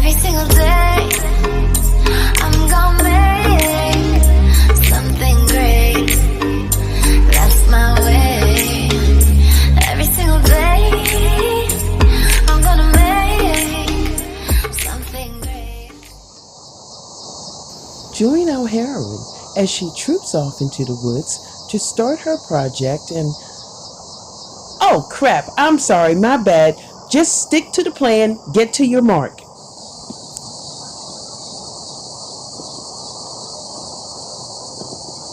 Every single day, I'm gonna make something great. That's my way. Every single day, I'm gonna make something great. Join our heroine as she troops off into the woods to start her project and... Oh crap, I'm sorry, my bad. Just stick to the plan, get to your mark.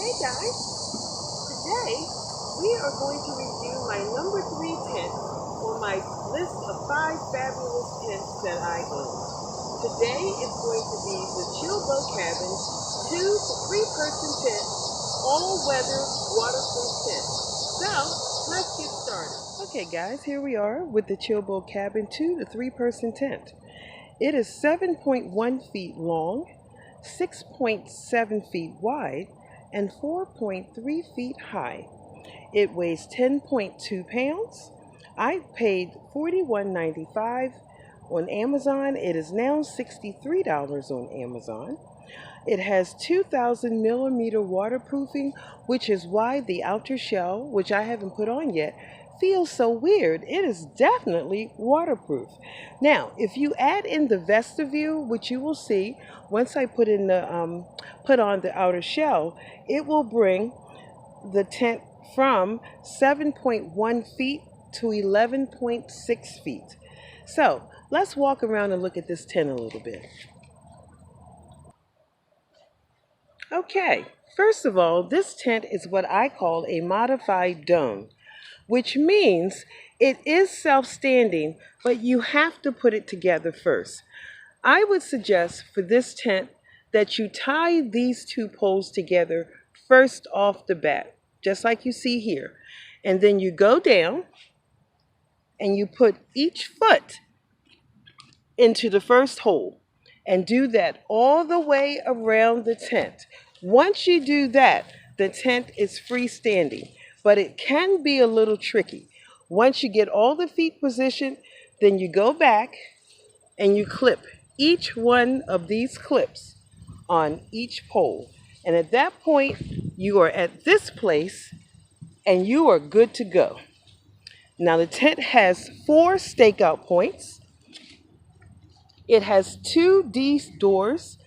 Hey guys, today we are going to review my number 3 tent on my list of 5 fabulous tents that I own. Today is going to be the Chillboat Cabin 2 to 3 person tent, all weather waterproof tent. So let's get started. Okay guys, here we are with the Chillboat Cabin 2 to 3 person tent. It is 7.1 feet long, 6.7 feet wide, and 4.3 feet high. It weighs 10.2 pounds. I paid $41.95 on Amazon. It is now $63 on Amazon. It has 2,000 millimeter waterproofing, which is why the outer shell, which I haven't put on yet, feels so weird. It is definitely waterproof. Now, if you add in the VestaView, which you will see once I put on the outer shell, it will bring the tent from 7.1 feet to 11.6 feet. So let's walk around and look at this tent a little bit. Okay, first of all, this tent is what I call a modified dome, which means it is self-standing, but you have to put it together first. I would suggest for this tent that you tie these 2 poles together first off the bat, just like you see here. And then you go down and you put each foot into the first hole and do that all the way around the tent. Once you do that, the tent is freestanding, but it can be a little tricky. Once you get all the feet positioned, then you go back and you clip each one of these clips on each pole. And at that point, you are at this place and you are good to go. Now the tent has 4 stakeout points. It has 2 D doors.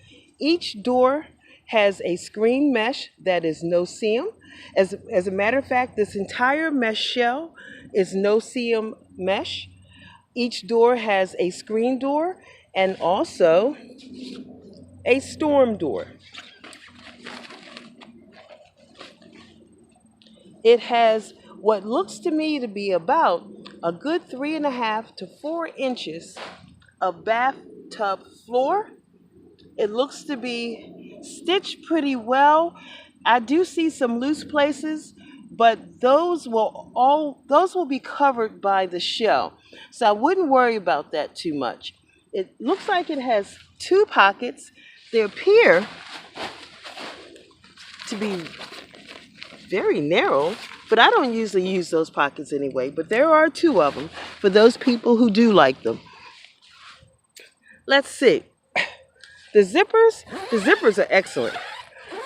Each door has a screen mesh that is no-seam. As a matter of fact, this entire mesh shell is no-seam mesh. Each door has a screen door and also a storm door. It has what looks to me to be about a good 3.5 to 4 inches of bathtub floor. It looks to be stitched pretty well. I do see some loose places, but those will be covered by the shell. So I wouldn't worry about that too much. It looks like it has 2 pockets. They appear to be very narrow, but I don't usually use those pockets anyway. But there are 2 of them for those people who do like them. Let's see. The zippers are excellent.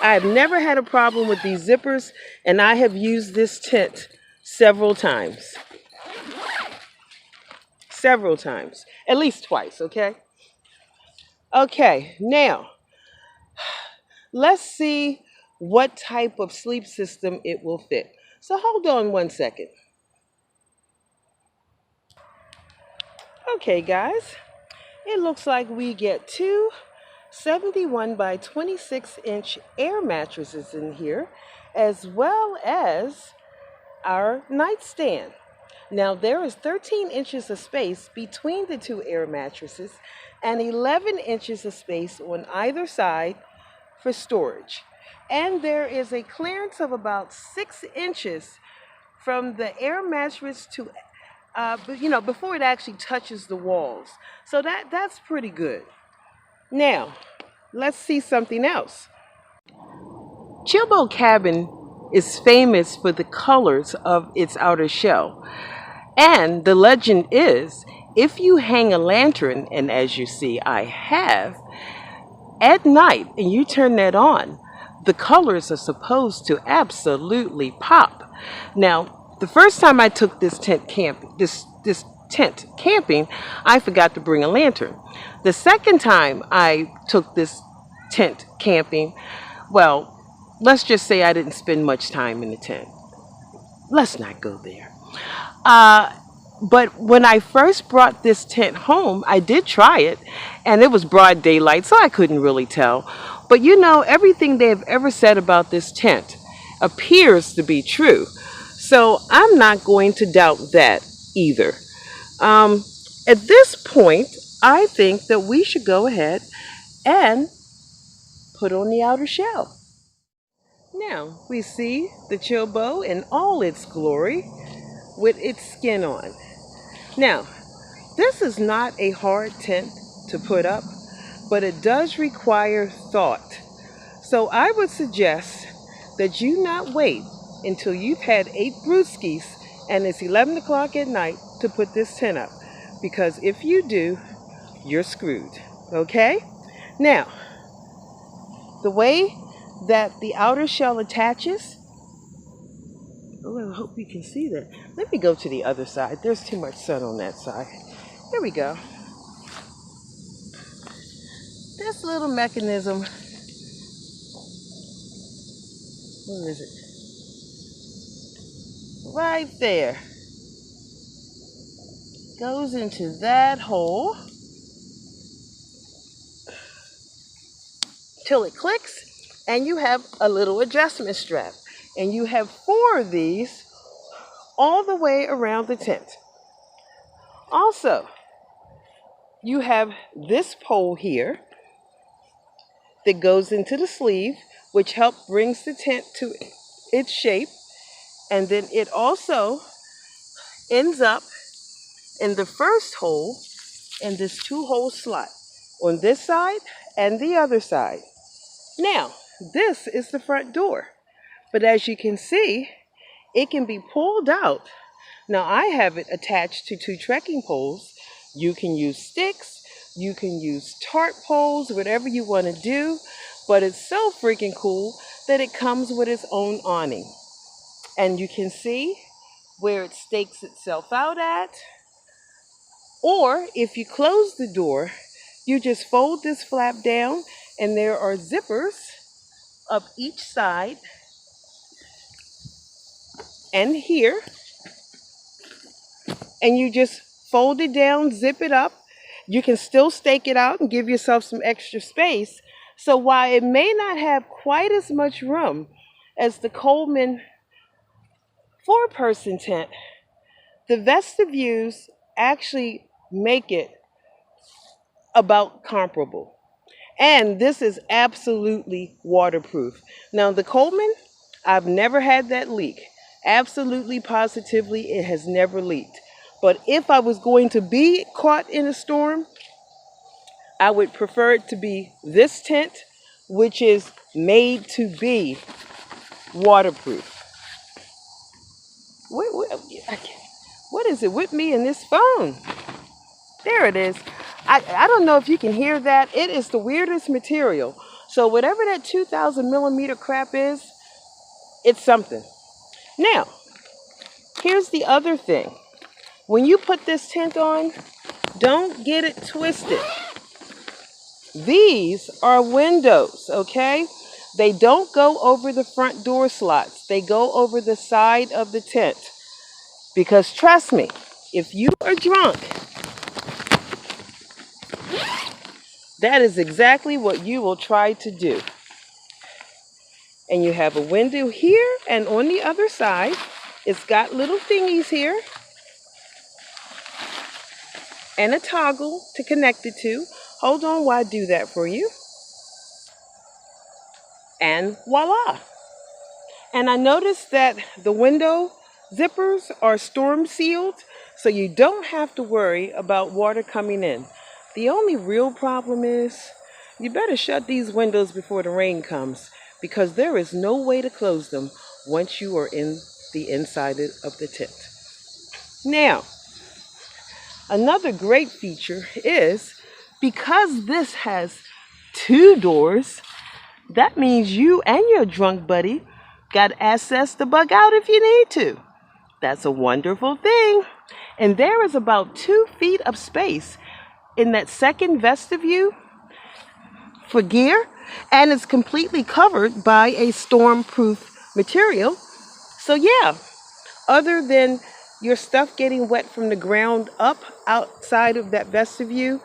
I have never had a problem with these zippers, and I have used this tent several times. Several times. At least twice, okay? Okay, now, let's see what type of sleep system it will fit. So hold on one second. Okay, guys. It looks like we get 2 71 by 26 inch air mattresses in here, as well as our nightstand. Now there is 13 inches of space between the 2 air mattresses and 11 inches of space on either side for storage. And there is a clearance of about 6 inches from the air mattress to before it actually touches the walls. So that's pretty good. Now, let's see something else. Chillboat Cabin is famous for the colors of its outer shell. And the legend is, If you hang a lantern, and as you see I have, at night and you turn that on, the colors are supposed to absolutely pop. Now, the first time I took this tent camping, I forgot to bring a lantern. The second time I took this tent camping, well, let's just say I didn't spend much time in the tent. Let's not go there. Uh, but when I first brought this tent home, I did try it, and it was broad daylight, so I couldn't really tell. But you know, everything they've ever said about this tent appears to be true. So I'm not going to doubt that either. Um, at this point, I think that we should go ahead and put on the outer shell. Now, we see the chilbo in all its glory with its skin on. Now, this is not a hard tent to put up, but it does require thought. So I would suggest that you not wait until you've had 8 brewskis and it's 11 o'clock at night to put this tent up. Because if you do, you're screwed. Okay? Now, the way that the outer shell attaches, oh, I hope you can see that. Let me go to the other side. There's too much sun on that side. There we go. This little mechanism, where is it? Right there. Goes into that hole till it clicks, and you have a little adjustment strap. And you have 4 of these all the way around the tent. Also, you have this pole here that goes into the sleeve, which helps brings the tent to its shape. And then it also ends up in the first hole in this 2-hole slot on this side and the other side. Now, this is the front door, but as you can see, it can be pulled out. Now, I have it attached to 2 trekking poles. You can use sticks, you can use tarp poles, whatever you want to do, but it's so freaking cool that it comes with its own awning. And you can see where it stakes itself out at. Or if you close the door, you just fold this flap down and there are zippers up each side and here. And you just fold it down, zip it up. You can still stake it out and give yourself some extra space. So while it may not have quite as much room as the Coleman 4-person tent, the Vesta views actually make it about comparable. And this is absolutely waterproof. Now the Coleman, I've never had that leak. Absolutely, positively, it has never leaked. But if I was going to be caught in a storm, I would prefer it to be this tent, which is made to be waterproof. What is it with me and this phone? There it is. I don't know if you can hear that. It is the weirdest material. So whatever that 2,000 millimeter crap is, it's something. Now, here's the other thing. When you put this tent on, don't get it twisted. These are windows, okay? They don't go over the front door slots. They go over the side of the tent. Because trust me, if you are drunk, that is exactly what you will try to do. And you have a window here and on the other side. It's got little thingies here and a toggle to connect it to. Hold on while I do that for you. And voila. And I noticed that the window zippers are storm sealed, so you don't have to worry about water coming in. The only real problem is you better shut these windows before the rain comes, because there is no way to close them once you are in the inside of the tent. Now, Another great feature is because this has two doors, that means you and your drunk buddy got access to bug out if you need to. That's a wonderful thing. And there is about 2 feet of space in that second vestibule for gear, and it's completely covered by a storm-proof material. So yeah, other than your stuff getting wet from the ground up outside of that vestibule,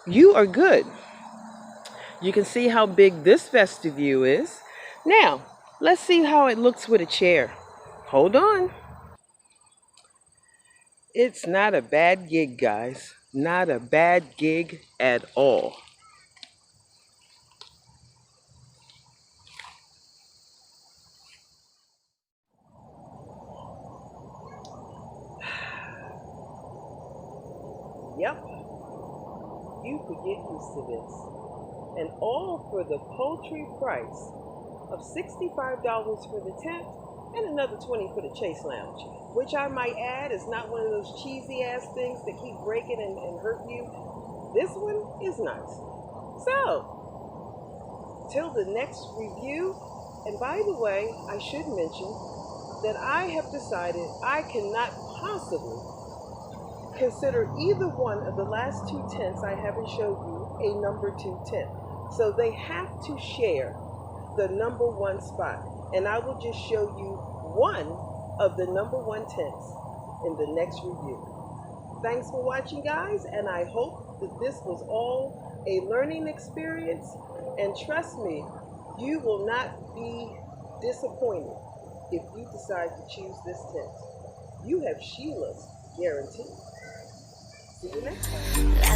you are good. You can see how big this vestibule is. Now, let's see how it looks with a chair. Hold on. It's not a bad gig, guys. Not a bad gig at all. Yep, you could get used to this. And all for the paltry price of $65 for the tent and another $20 for the Chase Lounge, which I might add is not one of those cheesy ass things that keep breaking and hurt you. This one is nice. So, till the next review, and by the way, I should mention that I have decided I cannot possibly consider either one of the last two tents I haven't showed you a number 2 tent. So they have to share the number 1 spot. And I will just show you one of the number 1 tents in the next review. Thanks for watching, guys, and I hope that this was all a learning experience. And trust me, you will not be disappointed if you decide to choose this tent. You have Sheila's guarantee. See you next time.